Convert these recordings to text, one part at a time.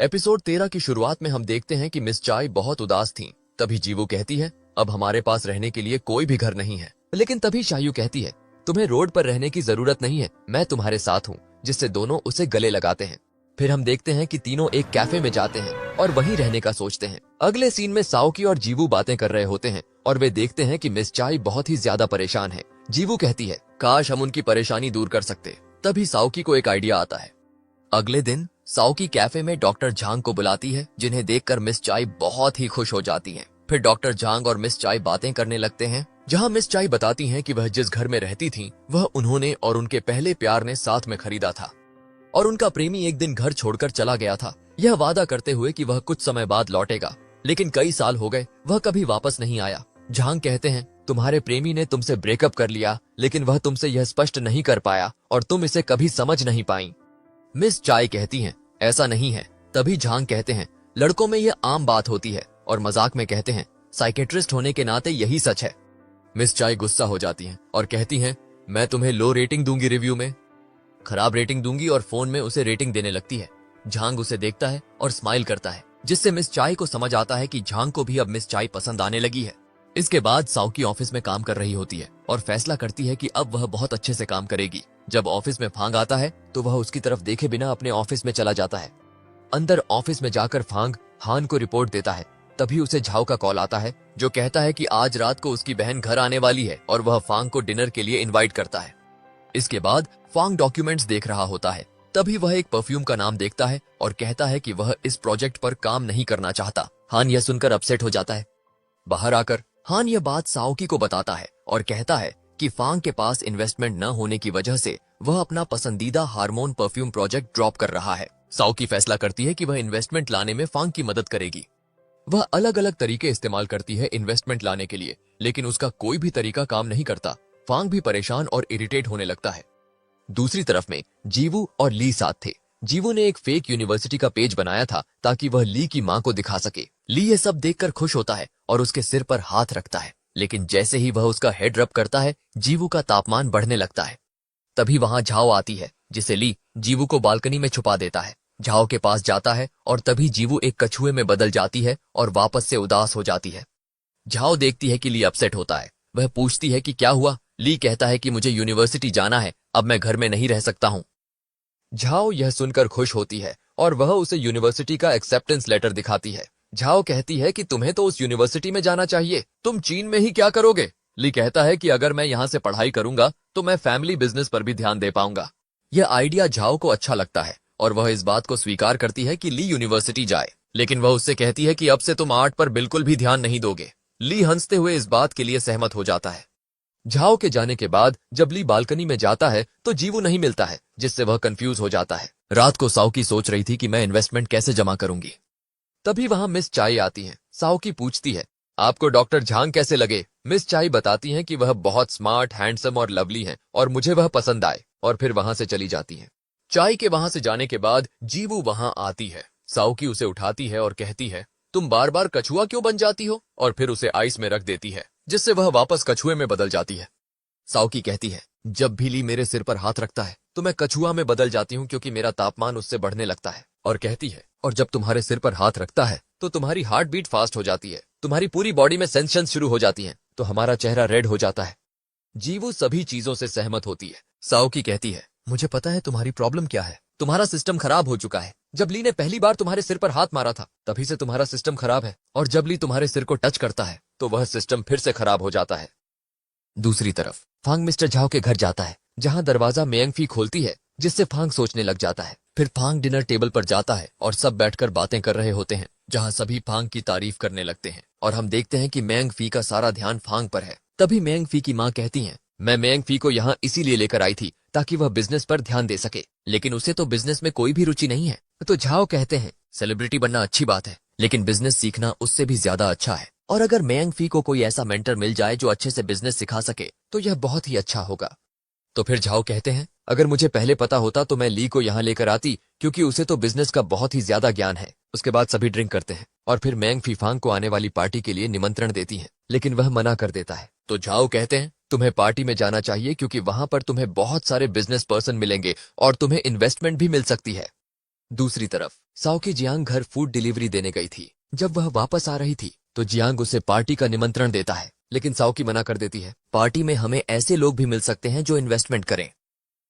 Episode 13 की शुरुआत में हम देखते हैं कि मिस चाय बहुत उदास थीं। तभी जीवू कहती है, अब हमारे पास रहने के लिए कोई भी घर नहीं है। लेकिन तभी शायू कहती है, तुम्हें रोड पर रहने की जरूरत नहीं है, मैं तुम्हारे साथ हूँ, जिससे दोनों उसे गले लगाते हैं। फिर हम देखते हैं कि तीनों एक कैफे में जाते हैं और वहीं रहने का सोचते हैं। अगले सीन में साओकी और जीवू बातें कर रहे होते हैं और वे देखते हैं कि मिस चाय बहुत ही ज्यादा परेशान है। जीवू कहती है, काश हम उनकी परेशानी दूर कर सकते। तभी साओकी को एक आइडिया आता है। अगले दिन साओकी कैफे में डॉक्टर झांग को बुलाती है, जिन्हें देखकर मिस चाय बहुत ही खुश हो जाती हैं। फिर डॉक्टर झांग और मिस चाय बातें करने लगते हैं, जहां मिस चाय बताती हैं कि वह जिस घर में रहती थीं, वह उन्होंने और उनके पहले प्यार ने साथ में खरीदा था और उनका प्रेमी एक दिन घर छोड़कर चला गया था, यह वादा करते हुए कि वह कुछ समय बाद लौटेगा। लेकिन कई साल हो गए, वह कभी वापस नहीं आया। झांग कहते हैं, तुम्हारे प्रेमी ने तुमसे ब्रेकअप कर लिया, लेकिन वह तुमसे यह स्पष्ट नहीं कर पाया और तुम इसे कभी समझ नहीं पाई। मिस चाय कहती हैं, ऐसा नहीं है। तभी झांग कहते हैं, लड़कों में यह आम बात होती है, और मजाक में कहते हैं, साइकेट्रिस्ट होने के नाते यही सच है। मिस चाय गुस्सा हो जाती हैं और कहती हैं, मैं तुम्हें लो रेटिंग दूंगी, रिव्यू में खराब रेटिंग दूंगी, और फोन में उसे रेटिंग देने लगती है। झांग उसे देखता है और स्माइल करता है, जिससे मिस चाय को समझ आता है कि झांग को भी अब मिस चाय पसंद आने लगी है। इसके बाद साओकी ऑफिस में काम कर रही होती है और फैसला करती है कि अब वह बहुत अच्छे से काम करेगी। जब ऑफिस में फांग आता है तो वह उसकी तरफ देखे बिना अपने ऑफिस में चला जाता है। अंदर ऑफिस में जाकर फांग हान को रिपोर्ट देता है। तभी उसे झाओ का कॉल आता है, जो कहता है कि आज रात को उसकी बहन घर आने वाली है और वह फांग को डिनर के लिए इनवाइट करता है। इसके बाद फांग डॉक्यूमेंट्स देख रहा होता है। तभी वह एक परफ्यूम का नाम देखता है और कहता है कि वह इस प्रोजेक्ट पर काम नहीं करना चाहता। हान यह सुनकर अपसेट हो जाता है। बाहर आकर हान यह बात साओकी को बताता है और कहता है कि फांग के पास इन्वेस्टमेंट न होने की वजह से वह अपना पसंदीदा हार्मोन परफ्यूम प्रोजेक्ट ड्रॉप कर रहा है। साओकी फैसला करती है कि वह इन्वेस्टमेंट लाने में फांग की मदद करेगी। वह अलग अलग तरीके इस्तेमाल करती है इन्वेस्टमेंट लाने के लिए, लेकिन उसका कोई भी तरीका काम नहीं करता। फांग भी परेशान और इरिटेट होने लगता है। दूसरी तरफ में जीवू और ली साथ थे। जीवू ने एक फेक यूनिवर्सिटी का पेज बनाया था ताकि वह ली की मां को दिखा सके। ली ये सब देखकर खुश होता है और उसके सिर पर हाथ रखता है, लेकिन जैसे ही वह उसका हेड रब करता है, जीवू का तापमान बढ़ने लगता है। तभी वहां झाओ आती है, जिसे ली जीवू को बालकनी में छुपा देता है। झाओ के पास जाता है और तभी जीवू एक कछुए में बदल जाती है और वापस से उदास हो जाती है। झाओ देखती है कि ली अपसेट होता है। वह पूछती है कि क्या हुआ। ली कहता है कि मुझे यूनिवर्सिटी जाना है, अब मैं घर में नहीं रह सकता हूँ। झाओ यह सुनकर खुश होती है और वह उसे यूनिवर्सिटी का एक्सेप्टेंस लेटर दिखाती है। झाओ कहती है कि तुम्हें तो उस यूनिवर्सिटी में जाना चाहिए, तुम चीन में ही क्या करोगे। ली कहता है कि अगर मैं यहाँ से पढ़ाई करूंगा तो मैं फैमिली बिजनेस पर भी ध्यान दे पाऊंगा। यह आइडिया झाओ को अच्छा लगता है और वह इस बात को स्वीकार करती है कि ली यूनिवर्सिटी जाए, लेकिन वह उससे कहती है कि अब से तुम आर्ट पर बिल्कुल भी ध्यान नहीं दोगे। ली हंसते हुए इस बात के लिए सहमत हो जाता है। झाओ के जाने के बाद जब ली बालकनी में जाता है तो जीवू नहीं मिलता है, जिससे वह कंफ्यूज हो जाता है। रात को साओकी सोच रही थी कि मैं इन्वेस्टमेंट कैसे जमा करूंगी। तभी वहां मिस चाय आती हैं। साओकी पूछती है, आपको डॉक्टर झांग कैसे लगे। मिस चाय बताती हैं कि वह बहुत स्मार्ट, हैंडसम और लवली हैं और मुझे वह पसंद आए, और फिर वहां से चली जाती हैं। चाय के वहां से जाने के बाद जीवू वहां आती है। साओकी उसे उठाती है और कहती है, तुम बार बार कछुआ क्यों बन जाती हो, और फिर उसे आइस में रख देती है, जिससे वह वापस कछुए में बदल जाती है। साओकी कहती है, जब भी ली मेरे सिर पर हाथ रखता है तो मैं कछुआ में बदल जाती हूँ, क्योंकि मेरा तापमान उससे बढ़ने लगता है। और कहती है, और जब तुम्हारे सिर पर हाथ रखता है तो तुम्हारी हार्ट बीट फास्ट हो जाती है, तुम्हारी पूरी बॉडी में सेंसेशन शुरू हो जाती हैं, तो हमारा चेहरा रेड हो जाता है। जीवू सभी चीजों से सहमत होती है। साओकी कहती है, मुझे पता है तुम्हारी प्रॉब्लम क्या है, तुम्हारा सिस्टम खराब हो चुका है। जब ली ने पहली बार तुम्हारे सिर पर हाथ मारा था तभी से तुम्हारा सिस्टम खराब है, और जब ली तुम्हारे सिर को टच करता है तो वह सिस्टम फिर से खराब हो जाता है। दूसरी तरफ फांग मिस्टर झाओ के घर जाता है, जहां दरवाजा मेयंगफी खोलती है, जिससे फांग सोचने लग जाता है। फिर फांग डिनर टेबल पर जाता है और सब बैठकर बातें कर रहे होते हैं, जहां सभी फांग की तारीफ करने लगते हैं, और हम देखते हैं कि मेयंगफी का सारा ध्यान फांग पर है। तभी मेयंगफी की मां कहती हैं, मैं मेयंगफी को यहाँ इसीलिए लेकर आई थी ताकि वह बिजनेस पर ध्यान दे सके, लेकिन उसे तो बिजनेस में कोई भी रुचि नहीं है। तो झाओ कहते हैं, सेलिब्रिटी बनना अच्छी बात है, लेकिन बिजनेस सीखना उससे भी ज्यादा अच्छा है, और अगर मेयंगफी को कोई ऐसा मेंटर मिल जाए जो अच्छे से बिजनेस सिखा सके तो यह बहुत ही अच्छा होगा। तो फिर झाओ कहते हैं, अगर मुझे पहले पता होता तो मैं ली को यहाँ लेकर आती, क्योंकि उसे तो बिजनेस का बहुत ही ज्यादा ज्ञान है। उसके बाद सभी ड्रिंक करते हैं और फिर मेयंगफी फांग को आने वाली पार्टी के लिए निमंत्रण देती है, लेकिन वह मना कर देता है। तो झाओ कहते हैं, तुम्हें पार्टी में जाना चाहिए, क्योंकि वहां पर तुम्हें बहुत सारे बिजनेस पर्सन मिलेंगे और तुम्हें इन्वेस्टमेंट भी मिल सकती है। दूसरी तरफ साओकी जियांग घर फूड डिलीवरी देने गई थी। जब वह वापस आ रही थी तो जियांग उसे पार्टी का निमंत्रण देता है, लेकिन साओकी मना कर देती है। पार्टी में हमें ऐसे लोग भी मिल सकते हैं जो इन्वेस्टमेंट करें।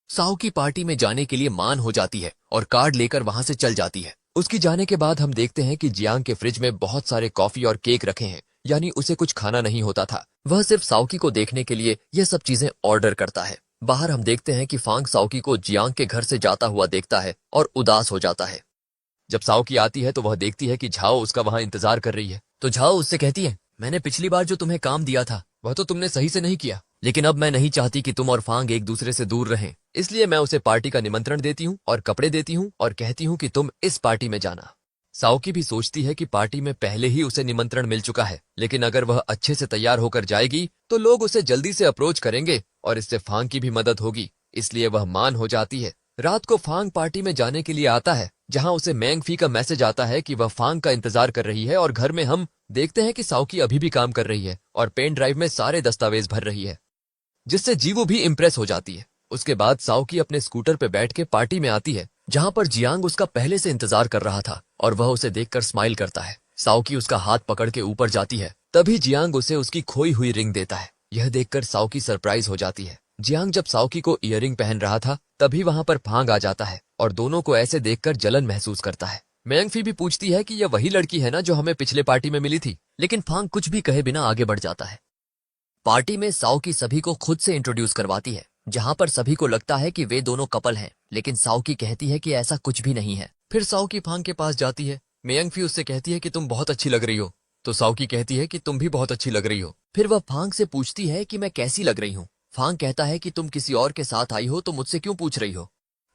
साओकी पार्टी में जाने के लिए मान हो जाती है और कार्ड लेकर वहां से चल जाती है। उसकी जाने के बाद हम देखते हैं कि जियांग के फ्रिज में बहुत सारे कॉफी और केक रखे हैं, यानी उसे कुछ खाना नहीं होता था। वह सिर्फ साओकी को देखने के लिए ये सब चीजें ऑर्डर करता है। बाहर हम देखते हैं कि फांग साओकी को जियांग के घर से जाता हुआ देखता है और उदास हो जाता है। जब साओकी आती है तो वह देखती है कि झाओ उसका वहां इंतजार कर रही है, तो झाओ उससे कहती है, मैंने पिछली बार जो तुम्हें काम दिया था वह तो तुमने सही से नहीं किया, लेकिन अब मैं नहीं चाहती कि तुम और फांग एक दूसरे से दूर रहें, इसलिए मैं उसे पार्टी का निमंत्रण देती हूँ और कपड़े देती हूँ और कहती हूँ कि तुम इस पार्टी में जाना। साओकी भी सोचती है कि पार्टी में पहले ही उसे निमंत्रण मिल चुका है, लेकिन अगर वह अच्छे से तैयार होकर जाएगी तो लोग उसे जल्दी से अप्रोच करेंगे और इससे फांग की भी मदद होगी, इसलिए वह मान हो जाती है। रात को फांग पार्टी में जाने के लिए आता है, जहां उसे मैंगफी का मैसेज आता है कि वह फांग का इंतजार कर रही है और घर में हम देखते हैं कि साओकी अभी भी काम कर रही है और पेन ड्राइव में सारे दस्तावेज भर रही है, जिससे जीवू भी इम्प्रेस हो जाती है। उसके बाद साओकी अपने स्कूटर पे बैठ के पार्टी में आती है, जहां पर जियांग उसका पहले से इंतजार कर रहा था और वह उसे देखकर स्माइल करता है। साओकी उसका हाथ पकड़ के ऊपर जाती है, तभी जियांग उसे उसकी खोई हुई रिंग देता है। यह देखकर साओकी सरप्राइज हो जाती है। जियांग जब साओकी को इयररिंग पहन रहा था तभी वहां पर फांग आ जाता है और दोनों को ऐसे देखकर जलन महसूस करता है। मैंगफी भी पूछती है कि यह वही लड़की है ना जो हमें पिछले पार्टी में मिली थी, लेकिन फांग कुछ भी कहे बिना आगे बढ़ जाता है। पार्टी में साओकी सभी को खुद से इंट्रोड्यूस करवाती है, जहां पर सभी को लगता है कि वे दोनों कपल हैं, लेकिन साओकी कहती है कि ऐसा कुछ भी नहीं है। फिर साओकी फांग के पास जाती है। मैंगफी उससे कहती है कि तुम बहुत अच्छी लग रही हो, तो साओकी कहती है कि तुम भी बहुत अच्छी लग रही हो। फिर वह फांग से पूछती है कि मैं कैसी लग रही हूँ। फांग कहता है कि तुम किसी और के साथ आई हो तो मुझसे क्यों पूछ रही हो।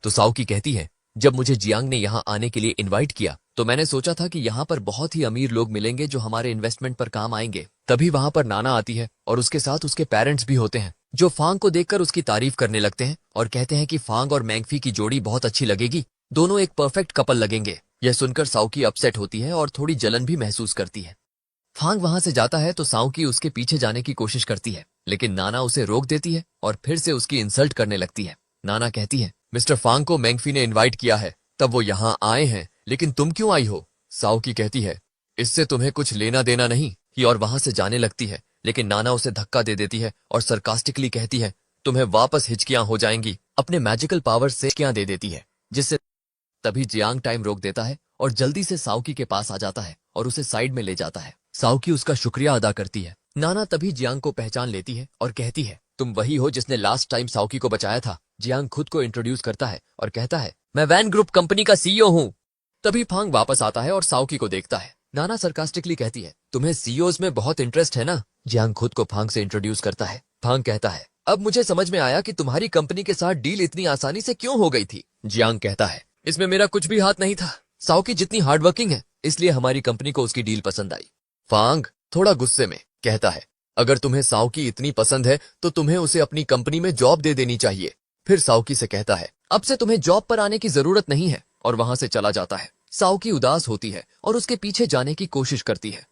तो साओकी कहती है, जब मुझे जियांग ने यहाँ आने के लिए इनवाइट किया तो मैंने सोचा था कि यहाँ पर बहुत ही अमीर लोग मिलेंगे जो हमारे इन्वेस्टमेंट पर काम आएंगे। तभी वहां पर नाना आती है और उसके साथ उसके पेरेंट्स भी होते हैं, जो फांग को देखकर उसकी तारीफ करने लगते हैं और कहते हैं कि फांग और मैंगफी की जोड़ी बहुत अच्छी लगेगी, दोनों एक परफेक्ट कपल लगेंगे। यह सुनकर साओकी अपसेट होती है और थोड़ी जलन भी महसूस करती है। फांग वहां से जाता है तो साओकी उसके पीछे जाने की कोशिश करती है, लेकिन नाना उसे रोक देती है और फिर से उसकी इंसल्ट करने लगती है। नाना कहती है, मिस्टर फांग को मैंगफी ने इनवाइट किया है, तब वो यहाँ आए हैं, लेकिन तुम क्यों आई हो। साओकी कहती है, इससे तुम्हें कुछ लेना देना नहीं, और वहां से जाने लगती है, लेकिन नाना उसे धक्का दे देती है और सरकास्टिकली कहती है, तुम्हें वापस हिचकियां हो जाएंगी। अपने मैजिकल पावर से हिचकियां दे देती है, जिससे तभी जियांग टाइम रोक देता है और जल्दी से साओकी के पास आ जाता है और उसे साइड में ले जाता है। साओकी उसका शुक्रिया अदा करती है। नाना तभी जियांग को पहचान लेती है और कहती है, तुम वही हो जिसने लास्ट टाइम साओकी को बचाया था। जियांग खुद को इंट्रोड्यूस करता है और कहता है, मैं वैन ग्रुप कंपनी का सीईओ हूँ। तभी फांग वापस आता है और साओकी को देखता है। नाना सरकास्टिकली कहती है, तुम्हें सीईओज में बहुत इंटरेस्ट है ना। जियांग खुद को फांग से इंट्रोड्यूस करता है। फांग कहता है, अब मुझे समझ में आया कि तुम्हारी कंपनी के साथ डील इतनी आसानी से क्यों हो गई थी। जियांग कहता है, इसमें मेरा कुछ भी हाथ नहीं था। साओकी जितनी हार्डवर्किंग है, इसलिए हमारी कंपनी को उसकी डील पसंद आई। फांग थोड़ा गुस्से में कहता है, अगर तुम्हें साओकी इतनी पसंद है तो तुम्हें उसे अपनी कंपनी में जॉब दे देनी चाहिए। फिर साओकी से कहता है, अब से तुम्हें जॉब पर आने की जरूरत नहीं है, और वहां से चला जाता है। साओकी उदास होती है और उसके पीछे जाने की कोशिश करती है।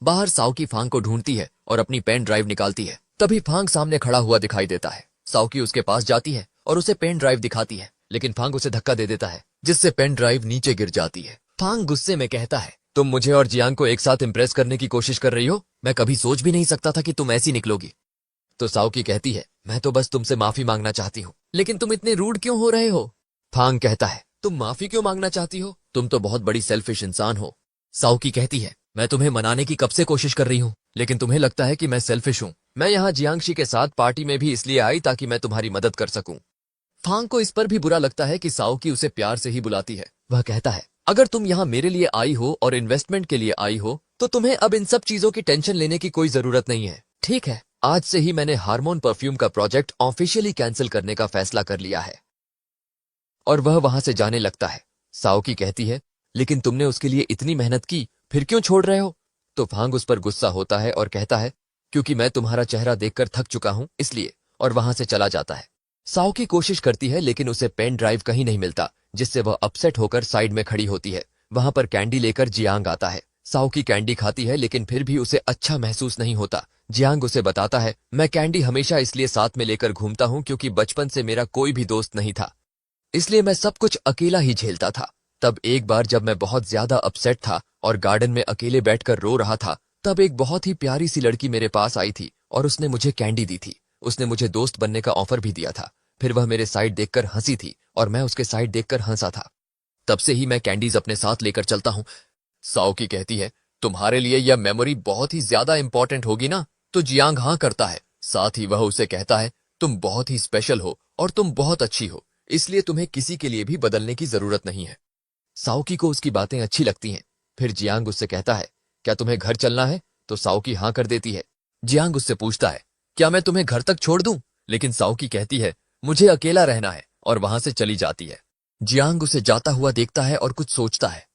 बाहर साओकी फांग को ढूंढती है और अपनी पेन ड्राइव निकालती है। तभी फांग सामने खड़ा हुआ दिखाई देता है। साओकी उसके पास जाती है और उसे पेन ड्राइव दिखाती है, लेकिन फांग उसे धक्का दे देता है, जिससे पेन ड्राइव नीचे गिर जाती है। फांग गुस्से में कहता है, तुम मुझे और जियांग को एक साथ इंप्रेस करने की कोशिश कर रही हो। मैं कभी सोच भी नहीं सकता था कि तुम ऐसी निकलोगी। तो साओकी कहती है, मैं तो बस तुमसे माफी मांगना चाहती हूँ, लेकिन तुम इतने रूड क्यों हो रहे हो। फांग कहता है, तुम माफी क्यों मांगना चाहती हो, तुम तो बहुत बड़ी सेल्फिश इंसान हो। साओकी कहती है, मैं तुम्हें मनाने की कब से कोशिश कर रही हूँ, लेकिन तुम्हें लगता है कि मैं सेल्फिश हूँ। मैं यहाँ जियांगशी के साथ पार्टी में भी इसलिए आई ताकि मैं तुम्हारी मदद कर सकूं। फांग को इस पर भी बुरा लगता है कि साओकी उसे प्यार से ही बुलाती है। वह कहता है, अगर तुम यहाँ मेरे लिए आई हो और इन्वेस्टमेंट के लिए आई हो तो तुम्हें अब इन सब चीजों की टेंशन लेने की कोई जरूरत नहीं है। ठीक है, आज से ही मैंने हार्मोन परफ्यूम का प्रोजेक्ट ऑफिशियली कैंसिल करने का फैसला कर लिया है। और वह वहां से जाने लगता है। साओकी कहती है, लेकिन तुमने उसके लिए इतनी मेहनत की, फिर क्यों छोड़ रहे हो। तो फांग उस पर गुस्सा होता है और कहता है, क्योंकि मैं तुम्हारा चेहरा देखकर थक चुका हूं इसलिए, और वहां से चला जाता है। साओकी कोशिश करती है लेकिन उसे पेन ड्राइव कहीं नहीं मिलता, जिससे वह अपसेट होकर साइड में खड़ी होती है। वहां पर कैंडी लेकर जियांग आता है। साओकी कैंडी खाती है लेकिन फिर भी उसे अच्छा महसूस नहीं होता। जियांग उसे बताता है, मैं कैंडी हमेशा इसलिए साथ में लेकर घूमता हूं क्योंकि बचपन से मेरा कोई भी दोस्त नहीं था, इसलिए मैं सब कुछ अकेला ही झेलता था। तब एक बार जब मैं बहुत ज्यादा अपसेट था और गार्डन में अकेले बैठकर रो रहा था, तब एक बहुत ही प्यारी सी लड़की मेरे पास आई थी और उसने मुझे कैंडी दी थी। उसने मुझे दोस्त बनने का ऑफर भी दिया था। फिर वह मेरे साइड देखकर हंसी थी और मैं उसके साइड देखकर हंसा था। तब से ही मैं कैंडीज अपने साथ लेकर चलता हूँ। साओकी कहती है, तुम्हारे लिए यह मेमोरी बहुत ही ज्यादा इंपॉर्टेंट होगी ना? तो जियांग हाँ करता है। साथ ही वह उसे कहता है, तुम बहुत ही स्पेशल हो और तुम बहुत अच्छी हो, इसलिए तुम्हें किसी के लिए भी बदलने की जरूरत नहीं है। साओकी को उसकी बातें अच्छी लगती हैं। फिर जियांग उससे कहता है, क्या तुम्हें घर चलना है? तो साओकी हाँ कर देती है। जियांग उससे पूछता है, क्या मैं तुम्हें घर तक छोड़ दूं? लेकिन साओकी कहती है, मुझे अकेला रहना है, और वहां से चली जाती है। जियांग उसे जाता हुआ देखता है और कुछ सोचता है।